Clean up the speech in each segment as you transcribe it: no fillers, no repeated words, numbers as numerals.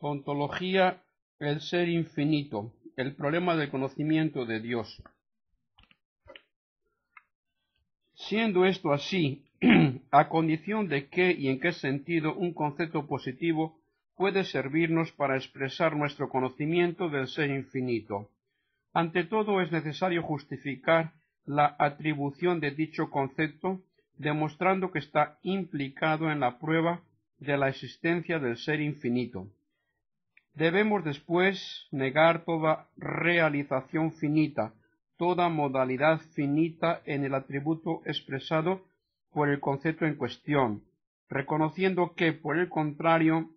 Ontología, el ser infinito, el problema del conocimiento de Dios. Siendo esto así, a condición de que y en qué sentido un concepto positivo puede servirnos para expresar nuestro conocimiento del ser infinito. Ante todo es necesario justificar la atribución de dicho concepto, demostrando que está implicado en la prueba de la existencia del ser infinito. Debemos después negar toda realización finita, toda modalidad finita en el atributo expresado por el concepto en cuestión, reconociendo que, por el contrario,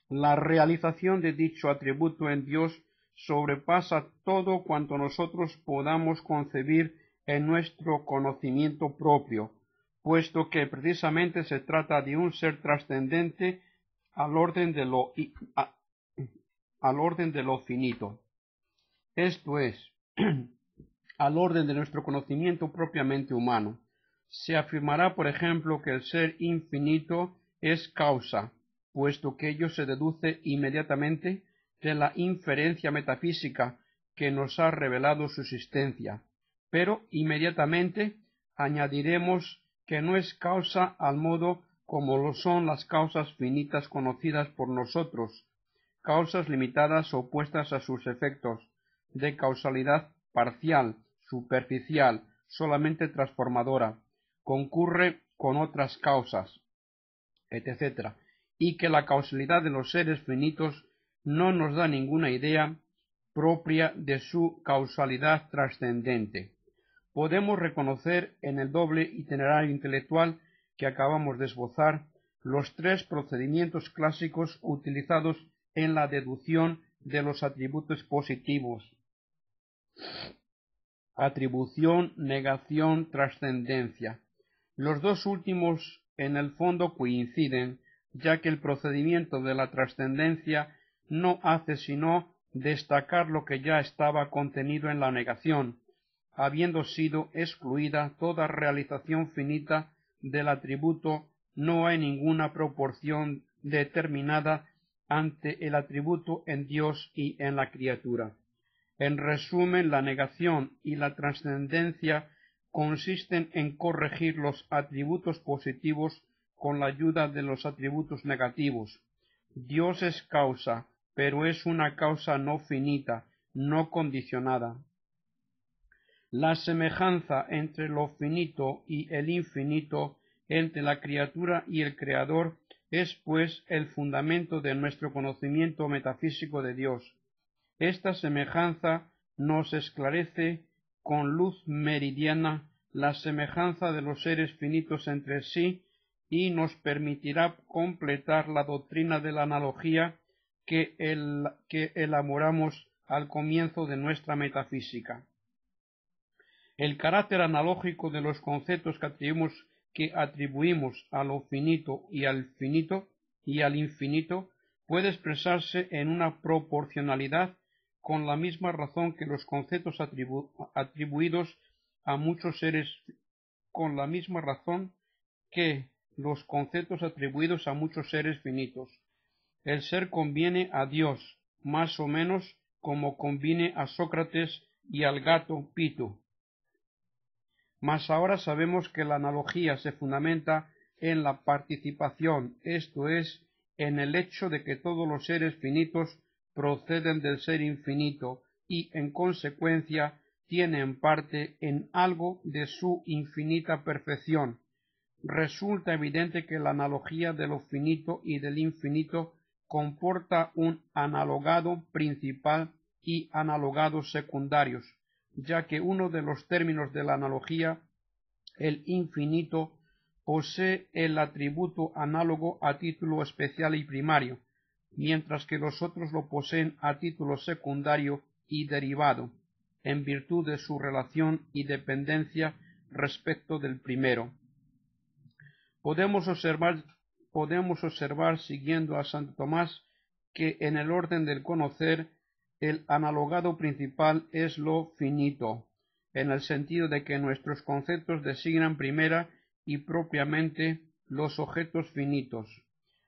la realización de dicho atributo en Dios sobrepasa todo cuanto nosotros podamos concebir en nuestro conocimiento propio, puesto que precisamente se trata de un ser trascendente al orden de lo finito. Esto es, al orden de nuestro conocimiento propiamente humano. Se afirmará, por ejemplo, que el ser infinito es causa, puesto que ello se deduce inmediatamente de la inferencia metafísica que nos ha revelado su existencia, pero inmediatamente añadiremos que no es causa al modo como lo son las causas finitas conocidas por nosotros, causas limitadas opuestas a sus efectos, de causalidad parcial, superficial, solamente transformadora, concurre con otras causas, etc., y que la causalidad de los seres finitos no nos da ninguna idea propia de su causalidad trascendente. Podemos reconocer en el doble itinerario intelectual que acabamos de esbozar los tres procedimientos clásicos utilizados en la deducción de los atributos positivos: atribución, negación, trascendencia. Los dos últimos en el fondo coinciden, ya que el procedimiento de la trascendencia no hace sino destacar lo que ya estaba contenido en la negación, habiendo sido excluida toda realización finita del atributo. No hay ninguna proporción determinada ante el atributo en Dios y en la criatura. En resumen, la negación y la trascendencia consisten en corregir los atributos positivos con la ayuda de los atributos negativos. Dios es causa, pero es una causa no finita, no condicionada. La semejanza entre lo finito y el infinito, entre la criatura y el Creador, es pues el fundamento de nuestro conocimiento metafísico de Dios. Esta semejanza nos esclarece con luz meridiana la semejanza de los seres finitos entre sí y nos permitirá completar la doctrina de la analogía que elaboramos al comienzo de nuestra metafísica. El carácter analógico de los conceptos que atribuimos a lo finito y al infinito puede expresarse en una proporcionalidad con la misma razón que los conceptos atribuidos a muchos seres finitos. El ser conviene a Dios, más o menos como conviene a Sócrates y al gato Pitu. Mas ahora sabemos que la analogía se fundamenta en la participación, esto es, en el hecho de que todos los seres finitos proceden del ser infinito y, en consecuencia, tienen parte en algo de su infinita perfección. Resulta evidente que la analogía de lo finito y del infinito comporta un analogado principal y analogados secundarios, ya que uno de los términos de la analogía, el infinito, posee el atributo análogo a título especial y primario, mientras que los otros lo poseen a título secundario y derivado, en virtud de su relación y dependencia respecto del primero. Podemos observar, siguiendo a Santo Tomás, que en el orden del conocer, el analogado principal es lo finito, en el sentido de que nuestros conceptos designan primera y propiamente los objetos finitos.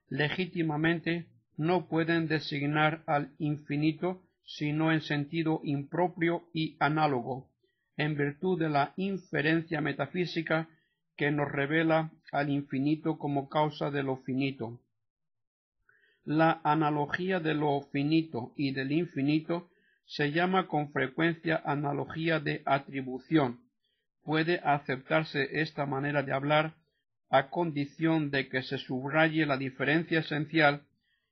Legítimamente, no pueden designar al infinito sino en sentido impropio y análogo, en virtud de la inferencia metafísica que nos revela al infinito como causa de lo finito. La analogía de lo finito y del infinito se llama con frecuencia analogía de atribución. Puede aceptarse esta manera de hablar a condición de que se subraye la diferencia esencial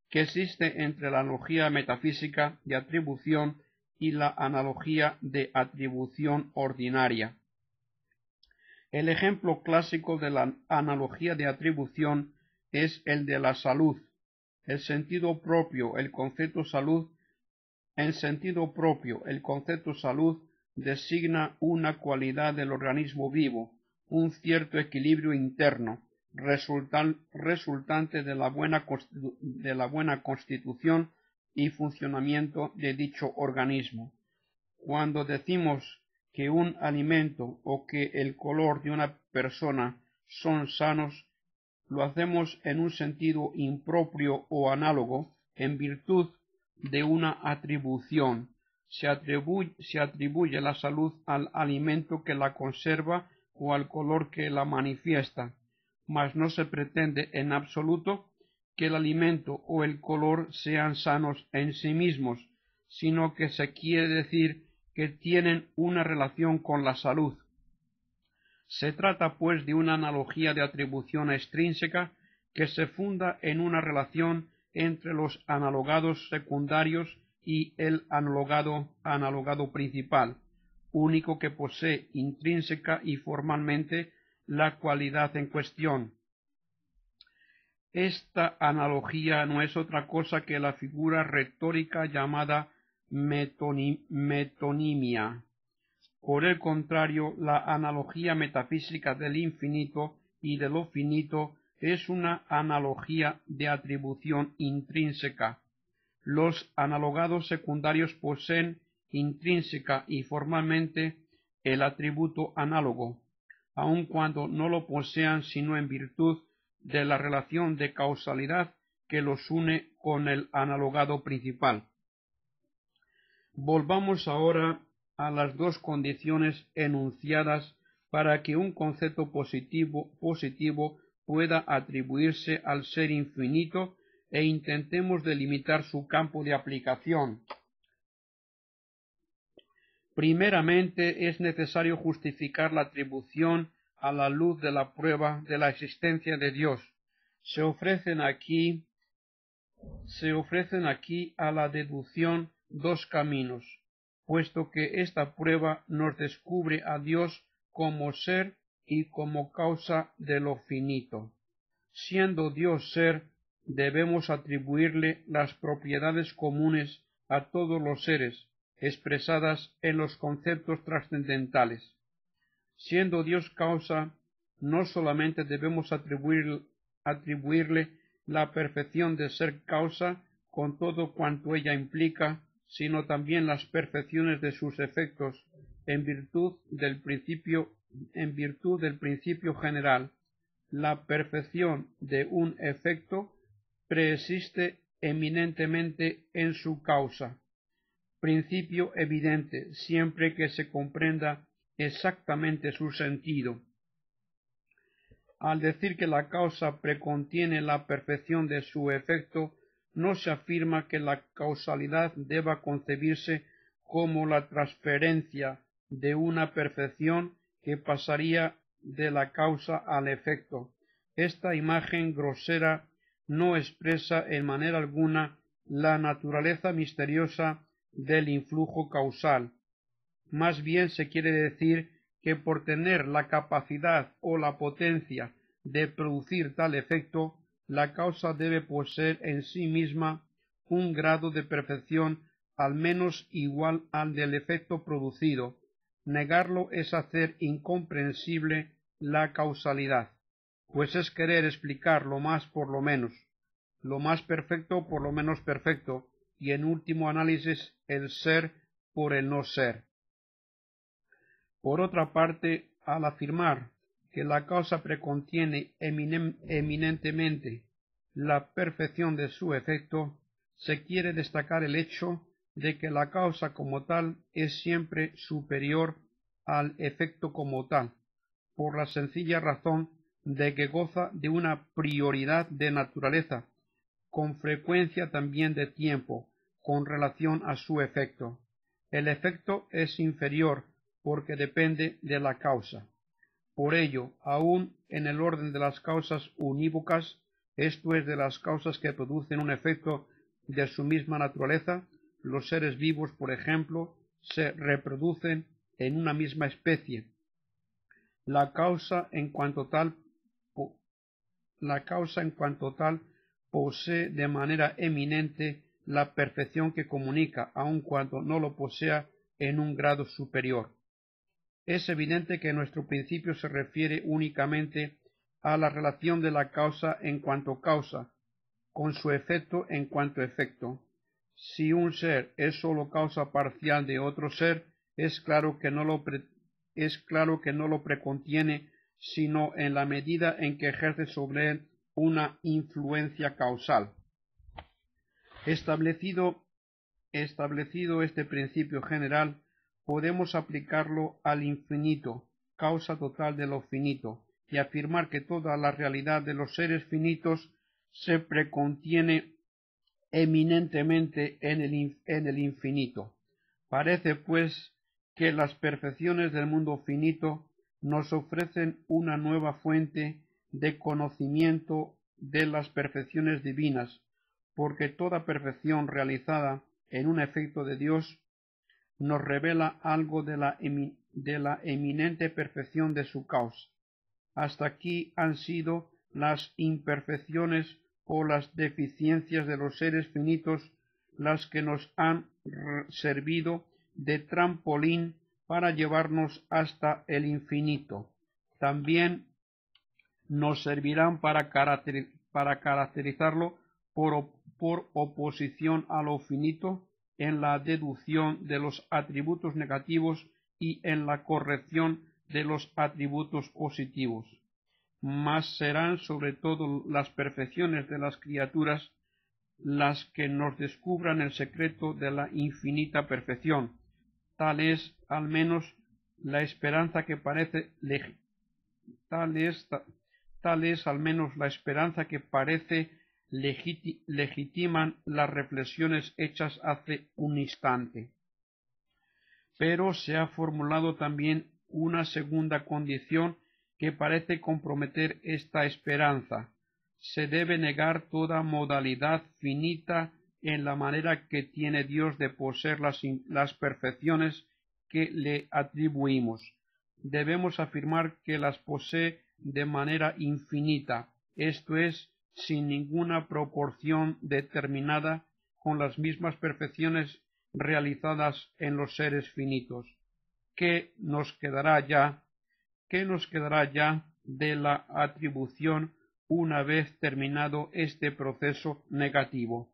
que existe entre la analogía metafísica de atribución y la analogía de atribución ordinaria. El ejemplo clásico de la analogía de atribución es el de la salud. El sentido propio, el concepto salud, en sentido propio, el concepto salud designa una cualidad del organismo vivo, un cierto equilibrio interno, resultante de la buena constitución y funcionamiento de dicho organismo. Cuando decimos que un alimento o que el color de una persona son sanos, lo hacemos en un sentido impropio o análogo, en virtud de una atribución. Se atribuye la salud al alimento que la conserva o al color que la manifiesta, mas no se pretende en absoluto que el alimento o el color sean sanos en sí mismos, sino que se quiere decir que tienen una relación con la salud. Se trata, pues, de una analogía de atribución extrínseca que se funda en una relación entre los analogados secundarios y el analogado principal, único que posee intrínseca y formalmente la cualidad en cuestión. Esta analogía no es otra cosa que la figura retórica llamada metonimia. Por el contrario, la analogía metafísica del infinito y de lo finito es una analogía de atribución intrínseca. Los analogados secundarios poseen intrínseca y formalmente el atributo análogo, aun cuando no lo posean sino en virtud de la relación de causalidad que los une con el analogado principal. Volvamos ahora a las dos condiciones enunciadas para que un concepto positivo pueda atribuirse al ser infinito e intentemos delimitar su campo de aplicación. Primeramente, es necesario justificar la atribución a la luz de la prueba de la existencia de Dios. Se ofrecen aquí a la deducción dos caminos, puesto que esta prueba nos descubre a Dios como ser y como causa de lo finito. Siendo Dios ser, debemos atribuirle las propiedades comunes a todos los seres, expresadas en los conceptos trascendentales. Siendo Dios causa, no solamente debemos atribuirle la perfección de ser causa con todo cuanto ella implica, sino también las perfecciones de sus efectos, en virtud del principio general. La perfección de un efecto preexiste eminentemente en su causa, principio evidente siempre que se comprenda exactamente su sentido. Al decir que la causa precontiene la perfección de su efecto, no se afirma que la causalidad deba concebirse como la transferencia de una perfección que pasaría de la causa al efecto. Esta imagen grosera no expresa en manera alguna la naturaleza misteriosa del influjo causal. Más bien se quiere decir que por tener la capacidad o la potencia de producir tal efecto, la causa debe poseer en sí misma un grado de perfección al menos igual al del efecto producido. Negarlo es hacer incomprensible la causalidad, pues es querer explicar lo más por lo menos, lo más perfecto por lo menos perfecto, y en último análisis el ser por el no ser. Por otra parte, al afirmar que la causa precontiene eminentemente la perfección de su efecto, se quiere destacar el hecho de que la causa como tal es siempre superior al efecto como tal, por la sencilla razón de que goza de una prioridad de naturaleza, con frecuencia también de tiempo, con relación a su efecto. El efecto es inferior porque depende de la causa. Por ello, aun en el orden de las causas unívocas, esto es, de las causas que producen un efecto de su misma naturaleza, los seres vivos, por ejemplo, se reproducen en una misma especie. La causa en cuanto tal posee de manera eminente la perfección que comunica, aun cuando no lo posea en un grado superior. Es evidente que nuestro principio se refiere únicamente a la relación de la causa en cuanto causa, con su efecto en cuanto efecto. Si un ser es sólo causa parcial de otro ser, es claro que no lo precontiene, sino en la medida en que ejerce sobre él una influencia causal. Establecido este principio general, podemos aplicarlo al infinito, causa total de lo finito, y afirmar que toda la realidad de los seres finitos se precontiene eminentemente en el infinito. Parece, pues, que las perfecciones del mundo finito nos ofrecen una nueva fuente de conocimiento de las perfecciones divinas, porque toda perfección realizada en un efecto de Dios nos revela algo de la eminente perfección de su causa. Hasta aquí han sido las imperfecciones o las deficiencias de los seres finitos las que nos han servido de trampolín para llevarnos hasta el infinito. También nos servirán para caracterizarlo por oposición a lo finito en la deducción de los atributos negativos y en la corrección de los atributos positivos. Mas serán sobre todo las perfecciones de las criaturas las que nos descubran el secreto de la infinita perfección. Tal es al menos la esperanza que parece legitiman las reflexiones hechas hace un instante. Pero se ha formulado también una segunda condición que parece comprometer esta esperanza. Se debe negar toda modalidad finita en la manera que tiene Dios de poseer las perfecciones que le atribuimos. Debemos afirmar que las posee de manera infinita, esto es, sin ninguna proporción determinada con las mismas perfecciones realizadas en los seres finitos. ¿Qué nos quedará ya de la atribución una vez terminado este proceso negativo?